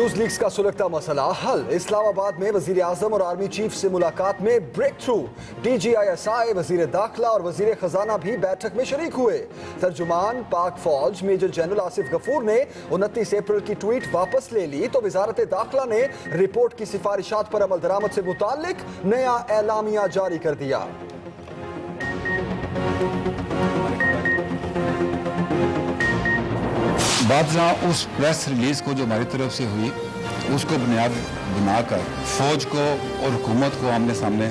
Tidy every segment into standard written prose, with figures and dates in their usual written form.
News leaks का सुलगता मसला हल। इस्लामाबाद में वजीर आजम और आर्मी चीफ से मुलाकात में ब्रेक थ्रू। DGISI, वजीर दाखिला और वजीर खजाना भी बैठक में शरीक हुए। तर्जुमान पाक फौज मेजर जनरल आसिफ गफूर ने 29 अप्रैल की ट्वीट वापस ले ली तो वजारत दाखिला ने रिपोर्ट की सिफारिशात पर अमल दरामद से मुताल्लिक नया एलामिया जारी कर दिया। बात जहाँ उस प्रेस रिलीज को जो हमारी तरफ से हुई उसको बुनियाद बनाकर फौज को और हुकूमत को आमने सामने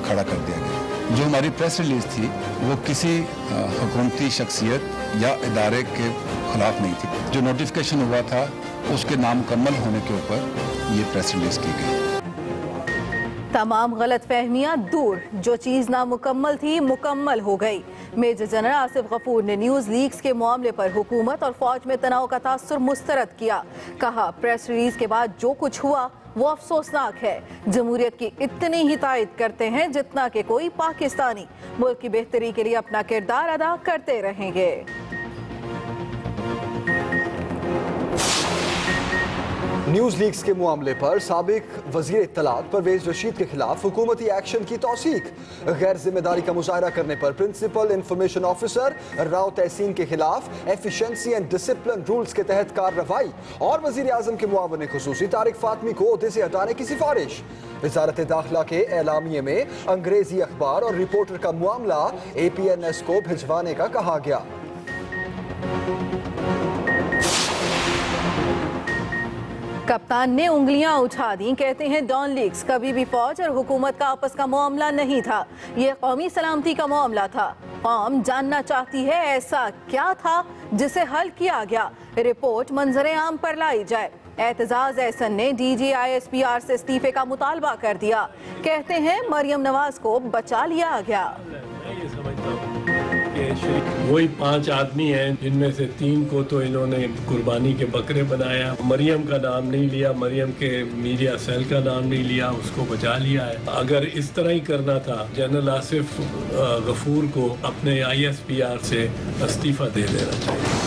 खड़ा कर दिया गया। जो हमारी प्रेस रिलीज थी वो किसी हुकूमती शख्सियत या इदारे के खिलाफ नहीं थी। जो नोटिफिकेशन हुआ था उसके नामुकम्मल होने के ऊपर ये प्रेस रिलीज की गई। तमाम गलत फहमियाँ दूर, जो चीज़ नामुकम्मल थी मुकम्मल हो गई। मेजर जनरल आसिफ गफूर ने न्यूज़ लीक्स के मामले पर हुकूमत और फौज में तनाव का तासुर मुस्तरद किया। कहा, प्रेस रिलीज के बाद जो कुछ हुआ वो अफसोसनाक है। जमहूरियत की इतनी ही तायद करते हैं जितना कि कोई पाकिस्तानी मुल्क की बेहतरी के लिए अपना किरदार अदा करते रहेंगे। न्यूज लीक्स के मामले पर साबिक वजीर इत्तलात परवेज रशीद के खिलाफ हुकूमती एक्शन की तौसीक। गैर जिम्मेदारी का मुजाहरा करने पर प्रिंसिपल इंफॉर्मेशन ऑफिसर राव तहसीन के खिलाफ एफिशिएंसी एंड डिसिप्लिन रूल्स के तहत कार्रवाई और वजीर आजम के मुआवन खुसूसी तारिक फातमी को ओहदे से हटाने की सिफारिश। वजारत दाखिला के एलामिये में अंग्रेजी अखबार और रिपोर्टर का मामला APNS को भिजवाने का कहा गया। कप्तान ने उंगलियां उठा दी। कहते हैं डॉन लीक्स कभी भी फौज और हुकूमत का आपस का मामला नहीं था, ये कौमी सलामती का मामला था। कौम जानना चाहती है ऐसा क्या था जिसे हल किया गया। रिपोर्ट मंजरे आम पर लाई जाए। एतजाज एहसन ने DGISPR से इस्तीफे का मुतालबा कर दिया। कहते हैं मरियम नवाज को बचा लिया गया। वही 5 आदमी हैं जिनमें से 3 को तो इन्होंने कुर्बानी के बकरे बनाया। मरियम का नाम नहीं लिया, मरियम के मीडिया सेल का नाम नहीं लिया, उसको बचा लिया है। अगर इस तरह ही करना था जनरल आसिफ गफूर को अपने ISPR से इस्तीफा दे देना चाहिए।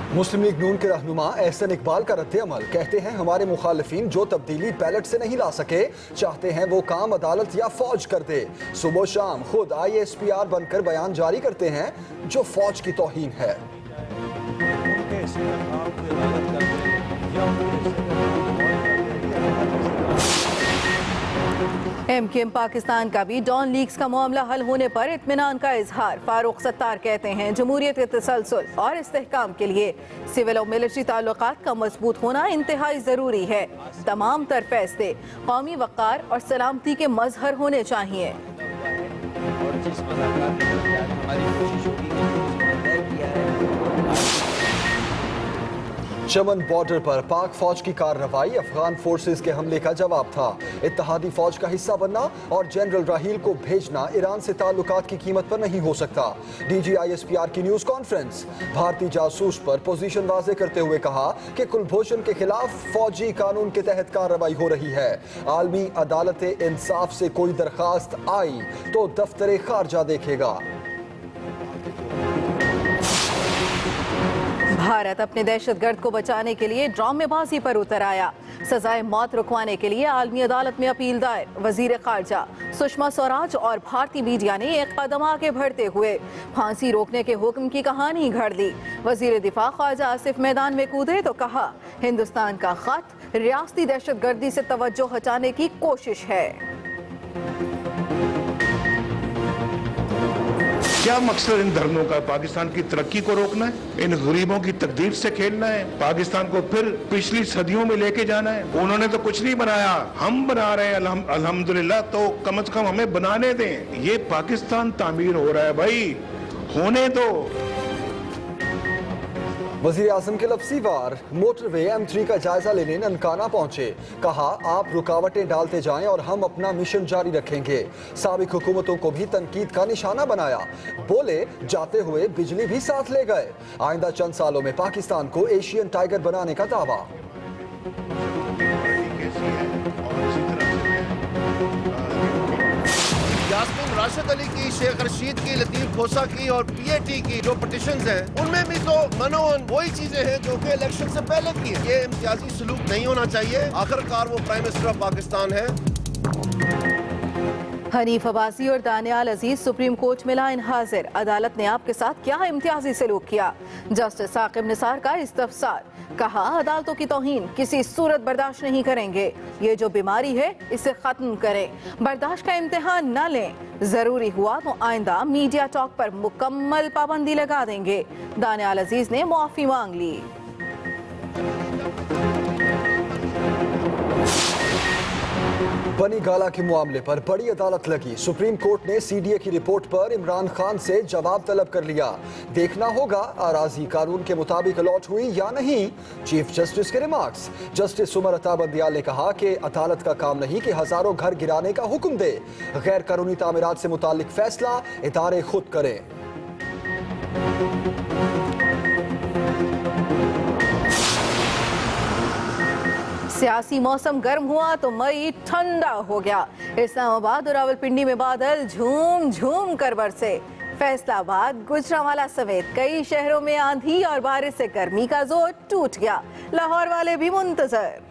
मुस्लिम लीग नून के रहनुमा एहसन इकबाल का रद्द-ए-अमल। कहते हैं हमारे मुखालिफिन जो तब्दीली बैलेट से नहीं ला सके, चाहते हैं वो काम अदालत या फौज कर दे। सुबह शाम खुद ISPR बनकर बयान जारी करते हैं जो फौज की तौहीन है। MKM पाकिस्तान का भी डॉन लीक्स का मामला हल होने पर इत्मीनान का इजहार। फारूक सत्तार कहते हैं जमहूरियत के तसलसल और इस्तेहकाम के लिए सिविल और मिलिट्री ताल्लुकात का मजबूत होना इंतहाई ज़रूरी है। तमाम तर फैसले कौमी वक़ार और सलामती के मजहर होने चाहिए। चमन बॉर्डर पर पाक फौज की कार्रवाई अफगान फोर्सेस के हमले का जवाब था। इत्तहादी फौज का हिस्सा बनना और जनरल राहील को भेजना ईरान से ताल्लुकात की कीमत पर नहीं हो सकता। DGISPR की न्यूज कॉन्फ्रेंस। भारतीय जासूस पर पोजीशन वाजे करते हुए कहा कि कुलभूषण के खिलाफ फौजी कानून के तहत कार्रवाई हो रही है। आलमी अदालत इंसाफ से कोई दरखास्त आई तो दफ्तर खारजा देखेगा। भारत अपने दहशतगर्द को बचाने के लिए ड्रामेबाजी पर उतर आया। सजाए मौत रुकवाने के लिए आलमी अदालत में अपील दायर। वजीर खारजा सुषमा स्वराज और भारतीय मीडिया ने एक कदम आगे बढ़ते हुए फांसी रोकने के हुक्म की कहानी घड़ दी। वजीर दिफा ख्वाजा आसिफ मैदान में कूदे तो कहा, हिंदुस्तान का खत रियासती दहशतगर्दी से तवज्जो हटाने की कोशिश है। क्या मकसद इन धर्मों का? पाकिस्तान की तरक्की को रोकना है, इन गरीबों की तकदीर से खेलना है, पाकिस्तान को फिर पिछली सदियों में लेके जाना है। उन्होंने तो कुछ नहीं बनाया, हम बना रहे हैं अल्हम्दुलिल्लाह, तो कम से कम हमें बनाने दें। ये पाकिस्तान तामीर हो रहा है भाई, होने दो। वजीर आजम के लफ्ज़ी वार मोटरवे M3 का जायजा लेने ननकाना पहुंचे। कहा, आप रुकावटें डालते जाएं और हम अपना मिशन जारी रखेंगे। साबिक हुकूमतों को भी तनकीद का निशाना बनाया। बोले, जाते हुए बिजली भी साथ ले गए। आइंदा चंद सालों में पाकिस्तान को एशियन टाइगर बनाने का दावा। राशिद अली की, शेख रशीद की, लतीफ खोसा की और PAT की जो पिटिशंस हैं, उनमें भी तो मनोन वही चीजें हैं जो कि इलेक्शन से पहले की है। ये इम्तियाजी सलूक नहीं होना चाहिए। आखिरकार वो प्राइम मिनिस्टर ऑफ पाकिस्तान है। हनीफ अब्बासी और दानियाल अजीज सुप्रीम कोर्ट में लाइन हाजिर। अदालत ने आपके साथ क्या इम्तियाजी सलूक किया? जस्टिस साकिब निसार का इस्तफसार। कहा, अदालतों की तौहीन किसी सूरत बर्दाश्त नहीं करेंगे। ये जो बीमारी है इसे खत्म करें, बर्दाश्त का इम्तिहान न लें। जरूरी हुआ तो आइंदा मीडिया टॉक पर मुकम्मल पाबंदी लगा देंगे। दानियाल अजीज ने मुआफी मांग ली। बनी गाला के मामले पर बड़ी अदालत लगी। सुप्रीम कोर्ट ने CDA की रिपोर्ट पर इमरान खान से जवाब तलब कर लिया। देखना होगा अराजी कानून के मुताबिक अलॉट हुई या नहीं। चीफ जस्टिस के रिमार्क्स। जस्टिस उमर अता बंदियाल ने कहा कि अदालत का काम नहीं कि हजारों घर गिराने का हुक्म दे। गैर कानूनी तामीरात से मुतालिक फैसला इदारे खुद करें। सियासी मौसम गर्म हुआ तो मई ठंडा हो गया। इस्लामाबाद और रावलपिंडी में बादल झूम झूम कर बरसे। फैसलाबाद, गुजरांवाला समेत कई शहरों में आंधी और बारिश से गर्मी का जोर टूट गया। लाहौर वाले भी मुंतजर।